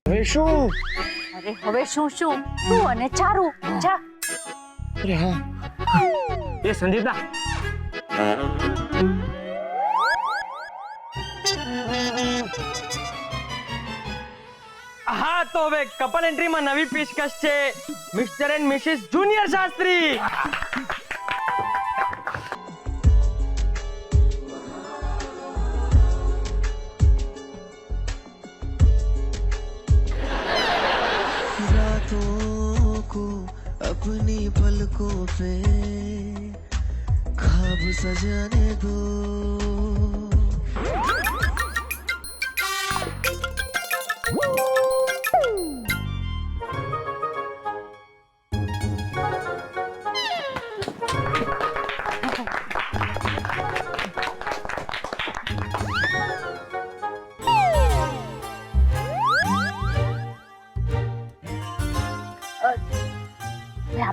હવે શું? અરે હવે શું તું અને ચારુ જા. અરે હા, એ સંદીપના હા, તો હવે કપલ એન્ટ્રીમાં નવી પેશકશ છે, mister and missus junior Shastri. रातों को अपनी पलकों पे ख्वाब सजाने दो.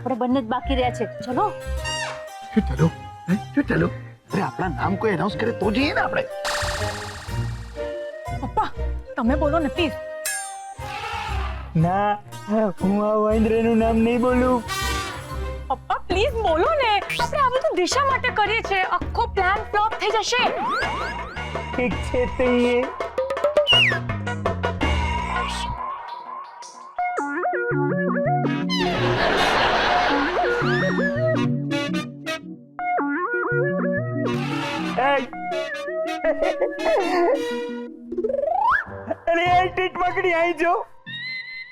આપણે બંને જ બાકી રહ્યા છે. ચલો. શું ચાલો? શું ચાલો? અરે આપણા નામ કોઈ એનાઉન્સ કરે તો જઈએ ને આપણે. પપ્પા તમે બોલો ને પ્લીઝ. ના, હું આ વાઇન્દ્રનું નામ નહીં બોલું. પપ્પા પ્લીઝ બોલો ને. આપણે આ બધું દિશા માટે કરીએ છીએ. આખો પ્લાન ફ્લોપ થઈ જશે. ઠીક છે તો એ અરે એ ટીટ પકડી આવી જો.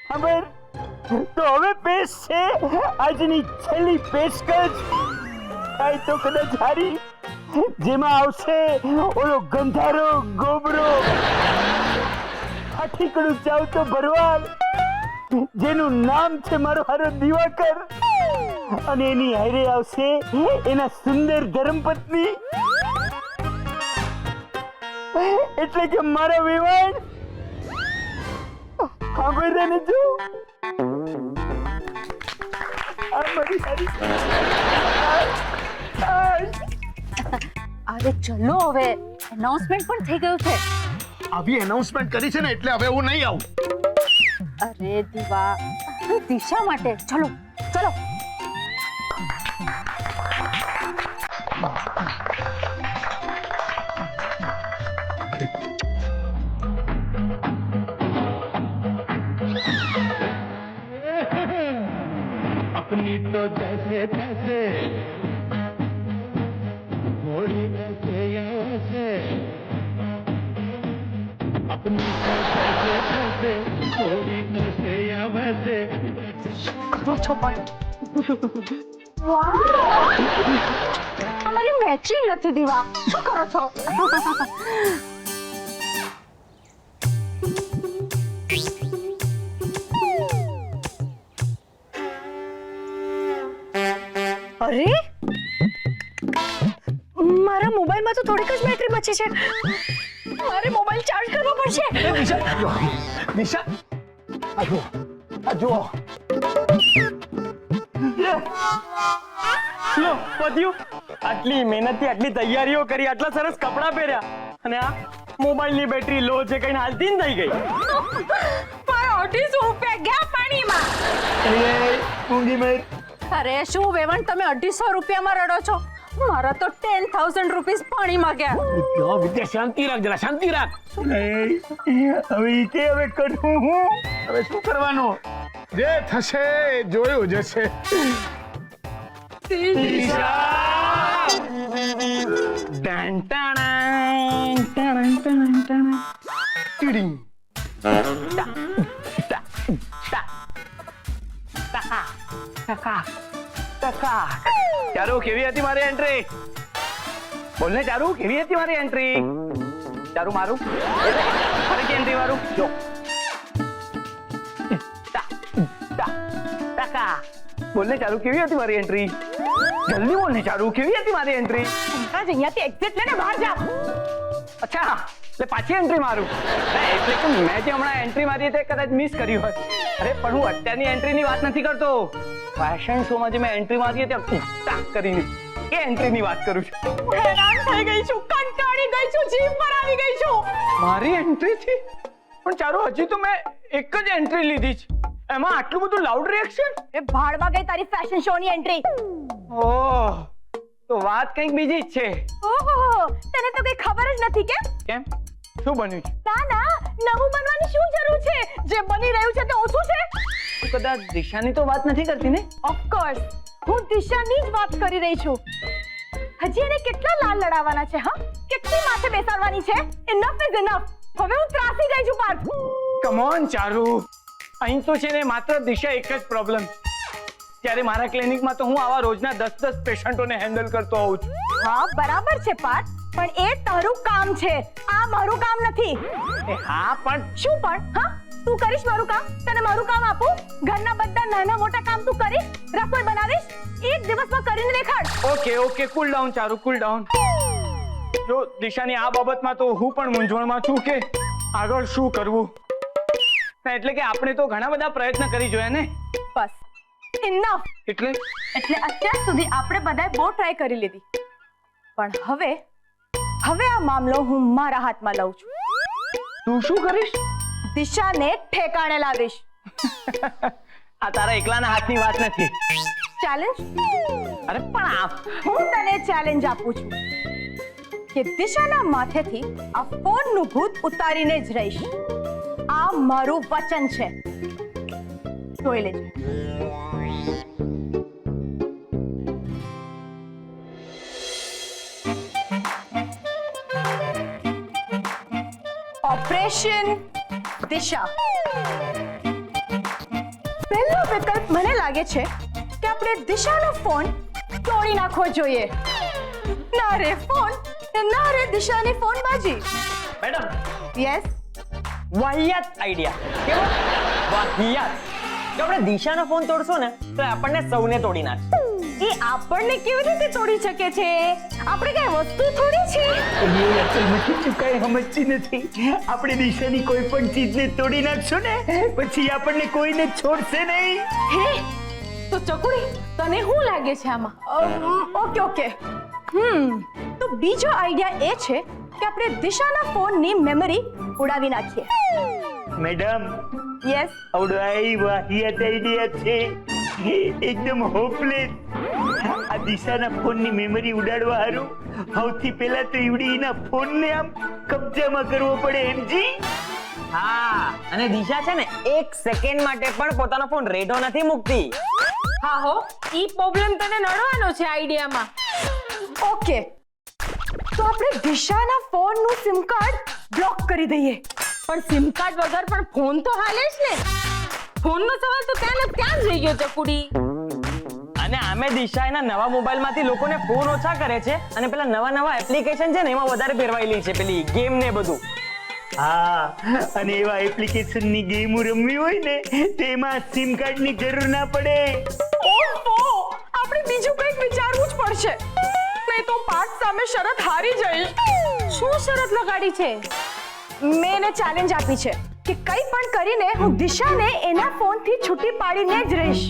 ખબર તો હવે પેશ છે આજની છેલ્લી પેશકશ. આઈ તો કદાચ હારી, જેમાં આવશે ઓલો ગંધારો ગોબરો ઠીકડું ચાવતો ભરવાડ, જેનું નામ છે મારો હારો દિવાકર, અને એની હારે આવશે એના સુંદર ધર્મપત્ની, એટલે કે મારા વિવાન. સાંભળી ને જો આ મારી હારી. અરે ચલો હવે, એનાઉન્સમેન્ટ પણ થઈ ગયું છે. આવી એનાઉન્સમેન્ટ કરી છે ને એટલે હવે હું નહીં આવું. અરે દીવા, દિશા માટે. ચલો ચલો. अपनी तो जैसे तैसे थोड़ी ऐसे या वैसे, अपनी तो जैसे तैसे थोड़ी ऐसे या वैसे. કરો છો પણ. અમારી મેચિંગ નથી દીવા. શું કરો છો? અરે મારા મોબાઈલમાં તો થોડીક જ બેટરી બચી છે. મારે મોબાઈલ ચાર્જ કરવો પડશે. નિશા, આ જુઓ, આ જુઓ. લો પત્યું, આટલી મહેનતથી આટલી તૈયારીઓ કરી, આટલા સરસ કપડાં પહેર્યા, અને આ મોબાઈલની બેટરી લો છે કઈ હાલતી જ થઈ ગઈ. મારા 250 રૂપિયા ગયા પાણીમાં. ઊંઘી મેં. અરે શું વેવણ, તમે 250 રૂપિયામાં રડો છો? મારા તો 10,000 રૂપીસ પાણીમાં ગયા. વિદ્યા શાંતિ રાખ, જરા શાંતિ રાખ. હવે ઈ કે હવે કરું હું? હવે શું કરવાનું? જે થશે એ જોયું જશે. ચારુ કેવી હતી મારી એન્ટ્રી? બોલ ને ચારુ, કેવી હતી મારી એન્ટ્રી? ચારુ મારું ફરીથી એન્ટ્રી મારું જો. બોલ ને ચારુ, કેવી હતી મારી એન્ટ્રી? જલ્દી બોલ ને ચારુ, કેવી હતી મારી એન્ટ્રી? અહીંયાથી એક્ઝિટ લઈને બહાર જા. અચ્છા, એટલે પાછી એન્ટ્રી મારું. એટલે કે મેં જે હમણાં એન્ટ્રી મારી તે કદાચ મિસ કરી હોય. અરે પણ હું અત્યારની એન્ટ્રીની વાત નથી કરતો. ફેશન શો માં જે મેં એન્ટ્રી મારી હતી ટાક કરીને એ એન્ટ્રીની વાત કરું છું. હેરાન થઈ ગઈ છું, કંટાળી ગઈ છું, જીવ પર આવી ગઈ છું. મારી એન્ટ્રી થી? પણ ચારુ, હજી તો મેં એક જ એન્ટ્રી લીધી છે, એમાં આટલું બધું લાઉડ રિએક્શન? એ ભાડમાં ગઈ તારી ફેશન શો ની એન્ટ્રી. ઓહ, તો વાત કંઈક બીજી જ છે. ઓહો, તને તો કઈ ખબર જ નથી કે? કેમ, શું બન્યું છે? ના ના, નવું બનવાની શું જરૂર છે? જે બની રહ્યું છે તે ઓછું છે. તું કદાચ દિશાની તો વાત નથી કરતી ને? ઓફ કોર્સ, હું દિશાની જ વાત કરી રહી છું. હજી એને કેટલા લાલ લડાવવાના છે? હા, કેટલી માથે બેસાડવાની છે? Enough is enough. હવે હું ત્રાસી ગઈ છું પાર્થ. કમ ઓન ચારુ, અહીં તો છે ને માત્ર દિશા એક જ પ્રોબ્લેમ. ત્યારે મારા ક્લિનિકમાં તો હું આવા રોજના 10-10 પેશન્ટોને હેન્ડલ કરતો હોઉં છું. હા, બરાબર છે પાર્થ, પણ એ તારું કામ છે, આ મારું કામ નથી. એ હા, પણ શું પણ? હા, તું કરીશ મારું કામ? તને મારું કામ આપું? ઘરના બધા નાના મોટા કામ તું કરીશ? રસોઈ બનાવીશ? એક દિવસમાં કરીને દેખાડ. Okay, cool down Charu, cool down. જો દિશાની આ બાબતમાં તો હું પણ મૂંઝવણમાં છું કે આગળ શું કરવું. એટલે કે આપણે તો ઘણા બધા પ્રયત્ન કરી જોયા ને. બસ, ઇનફ. એટલે અત્યાર સુધી આપણે બધાએ બહુ ટ્રાય કરી લીધી, પણ હવે આ મામલો હું મારા હાથમાં લઉં છું. તું શું કરીશ? દિશાને ઠેકાણે લાવીશ. આ તારા એકલાના હાથની વાત નથી. ચેલેન્જ? અરે પણ હું તને ચેલેન્જ આપું છું કે દિશાના માથેથી આ ફોનનું ભૂત ઉતારીને જ રહીશ. આ મારું વચન છે. જોઈ લેજે. ઓપરેશન દિશા. પહેલો વિકલ્પ મને લાગે છે કે આપણે દિશાનો ફોન તોડી નાખવો જોઈએ. ના રે ફોન, ના રે દિશાની ફોન બાજી. Madam, yes. વાહિયાત આઈડિયા. કેવો વાહિયાત? જો આપણે દિશાનો ફોન તોડશો ને તો આપણને સૌને તોડી નાખશે. એ આપણને કેવી રીતે તોડી શકે છે? આપણે કઈ વસ્તુ થોડી છે. એ અસલમાં ચુકાઈ સમજતી નથી. આપણે દિશાની કોઈ પણ ચીજને તોડી નાખશો ને પછી આપણને કોઈને છોડશે નહીં. હે, તો ચકુડી, તને શું લાગે છે આમાં? ઓકે. તો બીજો આઈડિયા એ છે કે આપણે દિશાના ફોનની મેમરી ઉડાવી નાખીએ. Madam, yes. આવડો આ વાહિયાત આઈડિયા છે, એકદમ હોપલેસ. આ દિશાના ફોનની મેમરી ઉડાડવા હારું સૌથી પહેલા તો ઈવડીના ફોનને આમ કબજામાં કરવો પડે. એમજી હા, અને દિશા છે ને 1 સેકન્ડ માટે પણ પોતાનો ફોન રેડો નથી મૂકતી. હા હો, ઈ પ્રોબ્લેમ તને નડવાનો છે આઈડિયામાં. ઓકે, તો આપણે દિશાના ફોનનું સિમ કાર્ડ બ્લોક કરી દઈએ. પણ સિમ કાર્ડ વગર પણ ફોન તો હાલે જ ને. ફોનનો સવાલ તો ત્યાં ને ત્યાં જ રહી ગયો ચકુડી. અને આમે દિશા એના નવા મોબાઈલમાંથી લોકોને ફોન ઓછા કરે છે અને પેલા નવા એપ્લિકેશન છે ને એમાં વધારે ફેરવાયેલી છે, પેલી ગેમ ને બધું. હા, અને એવા એપ્લિકેશનની ગેમો રમવી હોય ને તેમાં સિમ કાર્ડની જરૂર ના પડે. ઓહો, આપણે બીજું કંઈક વિચારવું જ પડશે. નહીં તો પાર્થ સામે શરત હારી જઈશ. શું શરત લગાડી છે? મેં એને ચેલેન્જ આપી છે કે કંઈ પણ કરીને હું દિશાને એના ફોનથી છૂટી પાડીને જ રહીશ.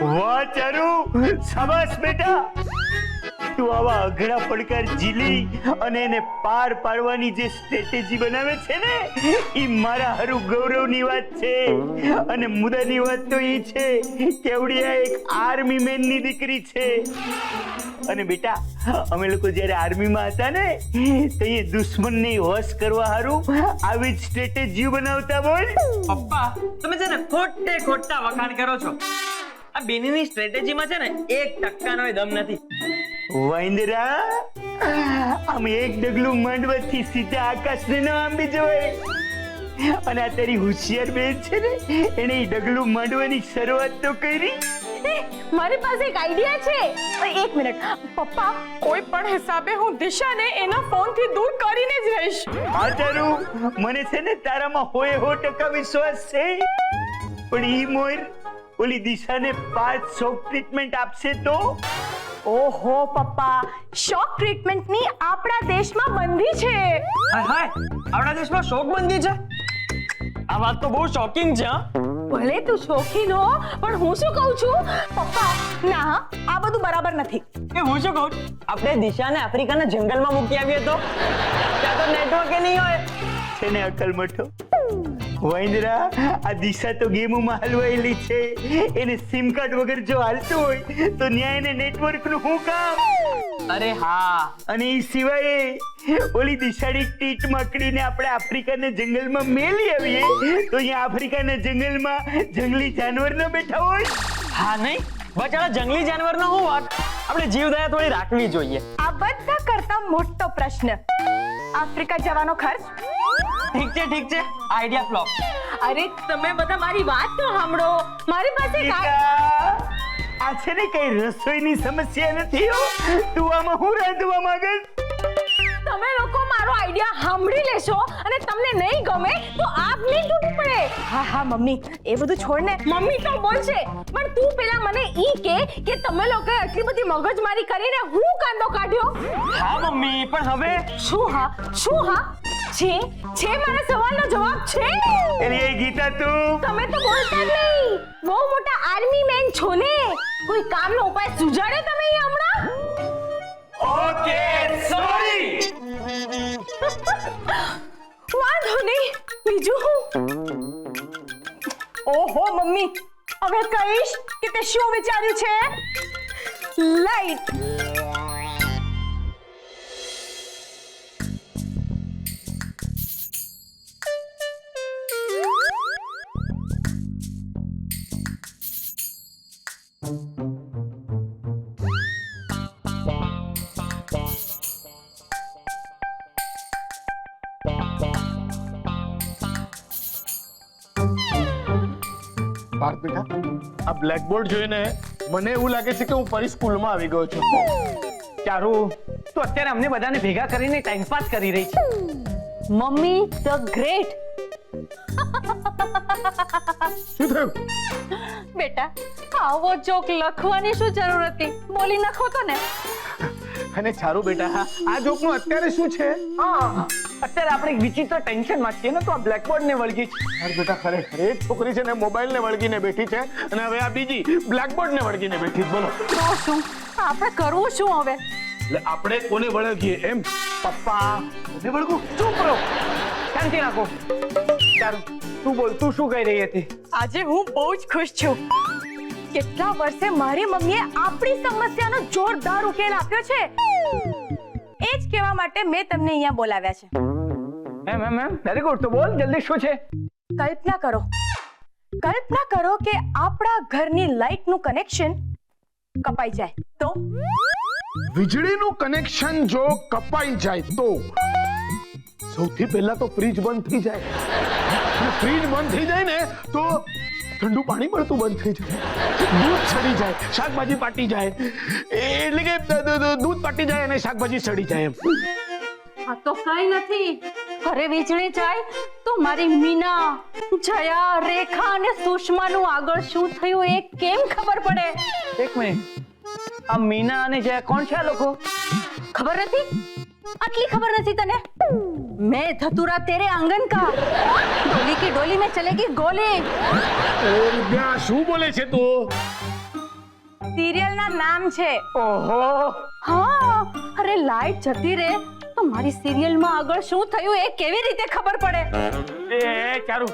વાહ ચારુ, શાબાશ બેટા. તું આવા અઘરા પડકાર ઝીલી અને એને પાર પાડવાની જે સ્ટ્રેટેજી બનાવે છે ને એ મારા હારું ગૌરવની વાત છે. અને મુદ્દાની વાત તો એ છે કે આવડિયા એક આર્મી મેનની દીકરી છે. અને બેટા, અમે લોકો જ્યારે આર્મીમાં હતા ને તો એ દુશ્મનને વશ કરવા હારું આવી જ સ્ટ્રેટેજી બનાવતા. બોલ પપ્પા, તમે છે ને ખોટા વખાણ કરો છો. આ બેનીની સ્ટ્રેટેજીમાં છે ને 1% દમ નથી. વાંદરા, આમ એક ડગલું માંડવાથી સીધા આકાશને ન આંબી જવાય. અને આ તારી હોશિયાર બેન છે ને એને ઈ ડગલું માંડવાની શરૂઆત તો કરી. મારી પાસે એક આઈડિયા છે. એક મિનિટ પપ્પા, કોઈ પણ હિસાબે હું દિશાને એના ફોનથી દૂર કરીને જ રહીશ. હા ચારુ, મને છે ને તારામાં 100% વિશ્વાસ છે. પણ ઈ મોર ઓલી દિશાને 5 શોક ટ્રીટમેન્ટ આપશે તો? ઓહો પપ્પા, શોક ટ્રીટમેન્ટની આપણા દેશમાં બંધી છે. હાય, આપણા દેશમાં શોક બંધી છે? આ વાત તો બહુ શોકિંગ છે. ભલે તું શોખીન હો, પણ હું શું કહું છું પપ્પા, ના આ બધું બરાબર નથી. એ હું શું કહું, આપણે દિશાને આફ્રિકાના જંગલમાં મૂકી આવીએ તો? ત્યાં તો નેટવર્ક નહીં હોય. છે ને અકલ મોટો વૈંદરા, આ દિશા તો ગેમોમાં હલવાયેલી છે. એને સિમ કાર્ડ વગર જો હાલતું હોય તો ન્યાય ને નેટવર્ક નું શું કામ? અરે હા, અને એ સિવાય ઓલી દિશાળી ટીટ મકડીને આપણે આફ્રિકાના જંગલમાં મેલી આવીએ તો અહીંયા આફ્રિકાના જંગલમાં જંગલી જાનવર ન બેઠા હોય. હા નહીં બચારા જંગલી જાનવરનો શું વાત, આપણે જીવદયા થોડી રાખવી જોઈએ. આ બધા કરતા મોટો પ્રશ્ન, આફ્રિકા જવાનો ખર્ચ. ઠીક છે આઈડિયા ફ્લોપ. અરે તમે બધા મારી વાત તો સાંભળો. મારી પાસે આ છે ને કઈ રસોઈની સમસ્યા નથી હો. તું આમાં હું રાંધવા માંગસ? તમે લોકો મારો આઈડિયા સાંભળી લેશો અને તમને નહીં ગમે તો આપ નહીં તૂટી પડે. હા મમ્મી, એ બધું છોડ ને. મમ્મી તો બોલશે, પણ તું પેલા મને ઈ કે તમે લોકોએ આટલી બધી મગજમારી કરીને હું કાંદો કાઢ્યો. હા મમ્મી, પણ હવે શું હા છે મારા સવાલનો જવાબ છે. અરે એ ગીતા તું તમે તો બોલતા જ નહીં. બહુ મોટા આર્મી મેન છો ને, કોઈ કામનો ઉપાય સુજાડે તમે હમણાં. Okay sorry. વાંધો નહીં, બીજું હું? ઓહો મમ્મી, હવે કહીશ કે તે શું વિચાર્યું છે. લાઈટ. પાર્થ બેટા, આ બ્લેકબોર્ડ જોઈને મને એવું લાગે છે કે હું ફરી સ્કૂલમાં આવી ગયો છું. ચારુ તું અત્યારે અમને બધાને ભેગા કરીને ટાઈમ પાસ કરી રહી છે. Mummy the great. શું થયું? બેટા, આવો જોક લખવાની શું જરૂર હતી? બોલી નાખો તો ને. અને ચારુ બેટા, આ જોકનું અત્યારે શું છે? અત્યારે આપણે એક વિચિત્ર ટેન્શનમાં છીએ ને, તો આ બ્લેકબોર્ડ ને વળગી છે. યાર બેટા, ખરેખર એક છોકરી છે ને મોબાઈલ ને વળગીને બેઠી છે અને હવે આ બીજી બ્લેકબોર્ડ ને વળગીને બેઠી છે. બોલો તો શું આપણે કરવું શું હવે? એટલે આપણે કોને વળગીએ એમ? પપ્પા કોને વળગું? ચૂપ રહો, શાંતિ રાખો. ચારુ તું બોલ, તું શું કહી રહી હતી? આજે હું બહુ જ ખુશ છું. કેટલા વર્ષે મારી મમ્મીએ આપણી સમસ્યાનો જોરદાર ઉકેલ આપ્યો છે. એ જ કહેવા માટે મેં તમને અહીંયા બોલાવ્યા છે. Am very good. તો બોલ જલ્દી, શું છે? કલ્પના કરો કે આપણા ઘરની લાઈટનું કનેક્શન કપાઈ જાય તો? વીજળીનું કનેક્શન જો કપાઈ જાય તો સૌથી પહેલા તો ફ્રીજ બંધ થઈ જાય. અને ફ્રીજ બંધ થઈ જાય ને તો ઠંડુ પાણી મળતું બંધ થઈ જાય, દૂધ સડી જાય, શાકભાજી પાટી જાય, એટલે કે દૂધ પાટી જાય અને શાકભાજી સડી જાય એમ. આ તો કઈ નથી. ઘરે વીજળી જાય તો મારી મીના, જયા, રેખા અને સુષ્માનું આગળ શું થયું એ કેમ ખબર પડે? એક મિનિટ, આ મીના અને જયા કોણ છે આ લોકો? ખબર નથી? આટલી ખબર નથી તને? मैं धतूरा तेरे आंगन का, डोली की डोली में चलेगी गोली. શું બોલે છે તું? સિરિયલ ના નામ છે. ઓહો, હા, અરે લાઈટ જતી રહે તો મારી સિરિયલ માં આગળ શું થયું એ કેવી રીતે ખબર પડે? એ ચારુ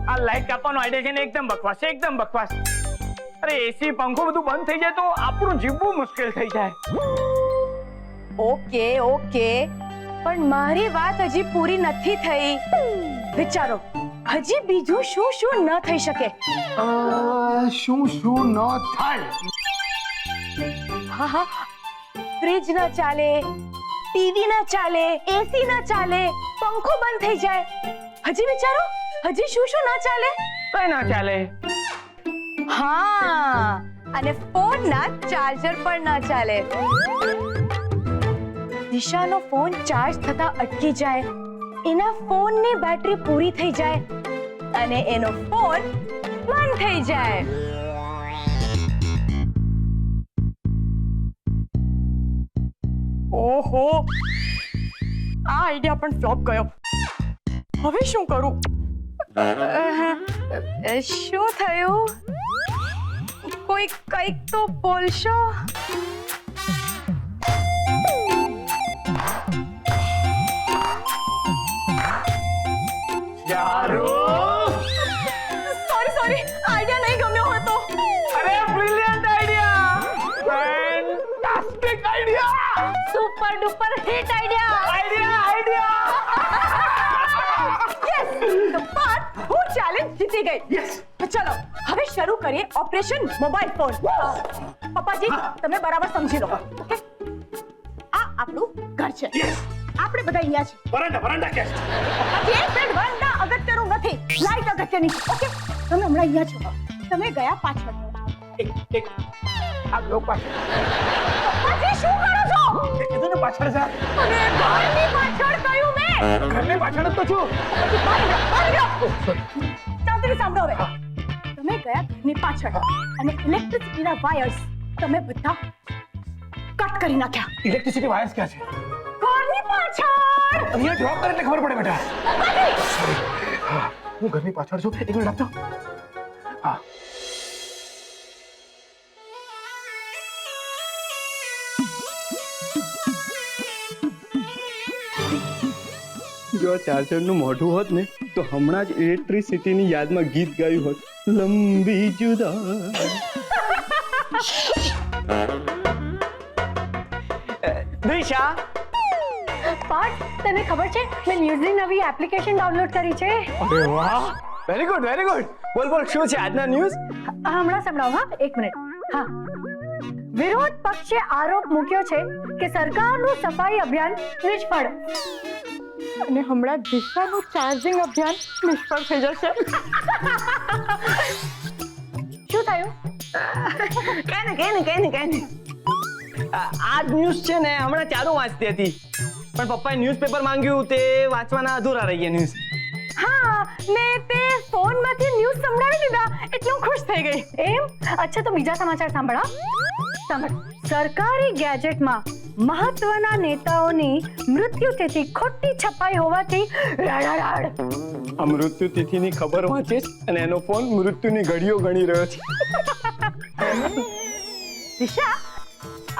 આ લાઈટ કાપવાનો આઈડિયા છે ને એકદમ બકવાસ. અરે એસી પંખો બધું બંધ થઈ જાય તો આપણું જીવવું મુશ્કેલ થઈ જાય. ઓકે, પણ મારી વાત હજી પૂરી નથી થઈ. વિચારો, હજી બીજું શું ન થઈ શકે? શું ન થાય? હા, ફ્રીજ ન ચાલે, ટીવી ન ચાલે, એસી ન ચાલે, પંખો બંધ થઈ જાય. હજી વિચારો, હજી શું ન ચાલે? કઈ ના ચાલે. હા, અને ફોન ના ચાર્જર પણ ન ચાલે. દિશાનો ફોન ચાર્જ થતા અટકી જાય, એના ફોનની બેટરી પૂરી થઈ જાય અને એનો ફોન બંધ થઈ જાય. ઓહો, આ આઈડિયા પણ ફ્લોપ ગયો. હવે શું કરું? શું થયું? કોઈ કંઈક તો બોલશો. સોરી આઈડિયા નહીં ગમ્યો હોય તો અરે brilliant idea. Fantastic idea. Super duper hit idea. પણ હું ચેલેન્જ જીતી ગઈ. ચલો હવે શરૂ કરીએ ઓપરેશન મોબાઈલ ફોન. પપ્પાજી તમે બરાબર સમજી લો. ઓકે આ આપણું ઘર છે. આપણે બધા અહીંયા છે. વરાંડા કે પપ્પાજી એક મિનિટ વરાંડા અગત્યનું નથી. લાઈટ અગત્યની છે. ઓકે તમે હમણાં અહીંયા છો. તમે ગયા પાછળ. એક આ લોક પાછળ પપ્પાજી શું કરો છો? કીધું ને પાછળ જા. અરે ઘરની પાછળ કયું મેં? ઘરની પાછળ જ તો છું. ચાલતી સાંભળો હવે. તમે ગયા ઘરની પાછળ અને ઇલેક્ટ્રિસિટીના વાયર્સ તમે બધા કટ કરી નાખ્યા. ઇલેક્ટ્રિસિટી વાયર્સ ક્યાં છે? ઘરની પાછળ. અહીંયા ડ્રોપ કરે એટલે ખબર પડે બેટા. સોરી. હા હું ઘરની પાછળ છું. એક મિનિટ આપતો. હા જો આ ચાર્જરનું મોઢું હોત ને તો હમણાં જ ઇલેક્ટ્રિસિટીની યાદમાં ગીત ગાયું હોત. લંબી જુદા. દિશા, પાર્થ તને ખબર છે મેં ન્યૂઝની નવી એપ્લિકેશન ડાઉનલોડ કરી છે. અરે વાહ, વેરી ગુડ વેરી ગુડ. બોલ શું છે આજના ન્યૂઝ? હમણાં સંભળાવો. હા એક મિનિટ. હા વિરોધ પક્ષે આરોપ મૂક્યો છે કે સરકારનું સફાઈ અભિયાન નિષ્ફળ. અને હમણાં દિશાનું ચાર્જિંગ અભિયાન નિષ્ફળ થઈ જશે. શું થયું? કઈ નહીં. આ ન્યૂઝ છે ને હમણાં ચાલુ વાંચતી હતી પણ પપ્પાએ ન્યૂઝપેપર માંગ્યું તે વાંચવાના અધૂરા રહી ગયા ન્યૂઝ. હા મેં તે ફોનમાંથી ન્યૂઝ સંભળાવી દીધા એટલે હું ખુશ થઈ ગઈ. એમ? અચ્છા તો બીજા સમાચાર સાંભળો. સરકારી ગેજેટમાં મહત્વના નેતાઓની મૃત્યુતિથિ ખોટી છપાઈ હોવાથી રડારડ. આ મૃત્યુ તિથિની ખબર વાંચે છે અને એનો ફોન મૃત્યુની ઘડીઓ ગણી રહ્યો છે. દિશા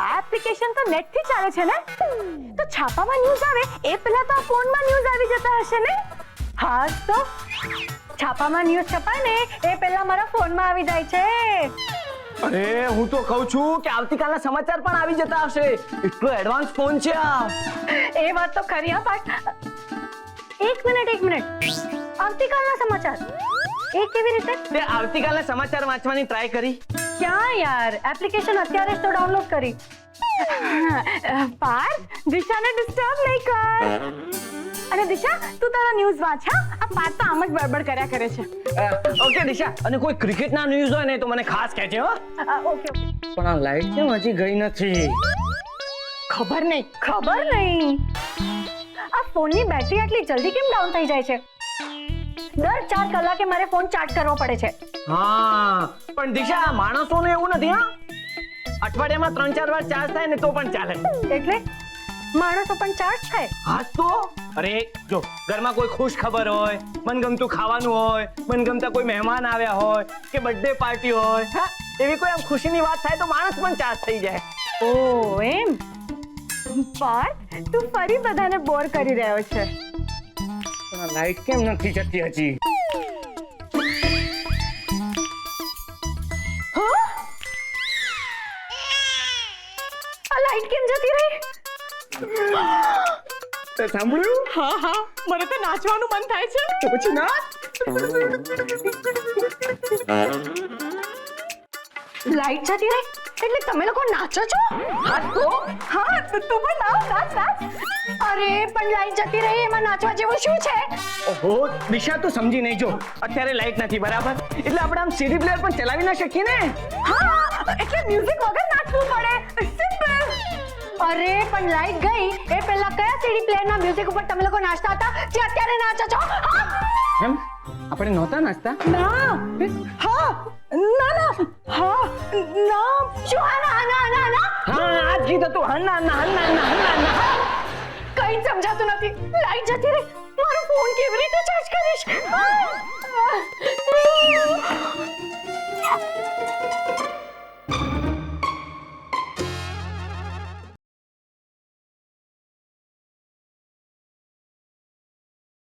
આ એપ્લિકેશન તો નેટ થી ચાલે છે ને તો છાપામાં ન્યૂઝ આવે એ પહેલા તો આ ફોનમાં ન્યૂઝ આવી જતા હશે ને. હા તો છાપામાં ન્યૂઝ છપાય ને એ પહેલા મારા ફોનમાં આવી જાય છે. અરે હું તો કહું છું કે આવતીકાલના સમાચાર પણ આવી જતા હશે. એટલો એડવાન્સ ફોન છે આ. એ વાત તો ખરી હા પાર્થ. એક મિનિટ આવતીકાલના સમાચાર એ કેવી રીતે? તે આવતીકાલના સમાચાર વાંચવાની ટ્રાય કરી. ક્યાં યાર એપ્લિકેશન અત્યારે જ તો ડાઉનલોડ કરી. પાર્થ દિશાને ડિસ્ટર્બ નહીં કર. અને દિશા તું તારા ન્યૂઝ વાંચ. હા આ પાર્થ તો આમ જ બડબડ કર્યા કરે છે. ઓકે દિશા, અને કોઈ ક્રિકેટના ન્યૂઝ હોય ને તો મને ખાસ કહેજે હો. ઓકે પણ આ લાઈટ કેમ હજી ગઈ નથી? ખબર નહીં. આ ફોનની બેટરી આટલી જલ્દી કેમ ડાઉન થઈ જાય છે? દર 4 કલાકે મારે ફોન ચાર્જ કરવો પડે છે. હા પણ દિશા માણસોને એવું નથી. હા અઠવાડિયામાં 3-4 વાર ચાર્જ થાય ને તો પણ ચાલે. એટલે માણસો પણ ચાર્જ થાય? હા તો અરે જો ઘરમાં કોઈ ખુશ ખબર હોય, મનગમતું ખાવાનું હોય, મનગમતા કોઈ મહેમાન આવ્યા હોય કે બર્થડે પાર્ટી હોય, હા એવી કોઈ આમ ખુશીની વાત થાય તો માણસ પણ ચાર્જ થઈ જાય. ઓ એમ? પાર્થ તું ફરી બધાને બોર કરી રહ્યો છે. પણ આ લાઈટ કેમ નથી જતી હજી? આ લાઈટ કેમ જતી રહી? તે સાંભળ્યું? હા મને તો નાચવાનું મન થાય છે. તો પછી નાચ. લાઈટ જતી રહી એટલે તમે લોકો નાચો છો? હા તું પણ નાચ. અરે પણ લાઈટ જતી રહી એમાં નાચવા જેવું શું છે? ઓહો દિશા તું સમજી નહીં. જો અત્યારે લાઈટ નથી બરાબર એટલે આપણે આમ સીડી પ્લેયર પણ ચલાવી ના શકીએ ને. હા એટલે મ્યુઝિક વગર નાચવું પડે. સિમ્પલ. અરે પણ લાઈટ ગઈ એ પહેલા કયા સીડી પ્લેયરના મ્યુઝિક ઉપર તમે લોકો નાચતા હતા જે અત્યારે નાચો છો? એમ આપણે નહોતા નાચતા? ના. હા શું ના હા આ જ ગીત હતું. હન્ના. કઈ સમજાતું નથી. લાઈટ જતી રહી મારો ફોન કેવી રીતે ચાર્જ કરીશ?